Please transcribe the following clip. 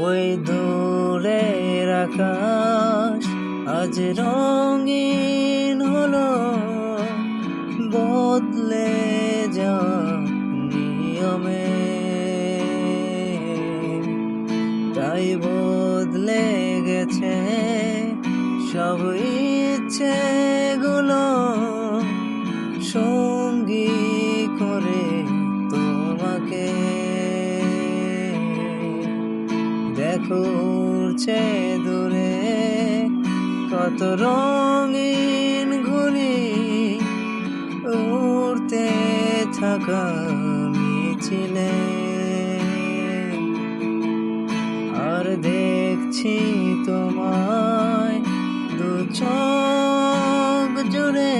ওই দূরের আকাশ আজ রঙিন হলো, বদলে যাওয়া নিয়মে। তাই বদলে গেছে সব ইচ্ছেগুলো, সঙ্গী করে তোমাকে। দেখো উড়ছে দূরে কত রঙিন ঘুড়ি, উড়তে থাকা মিছিলে। আর দেখছি তোমায় দু চোখ জুড়ে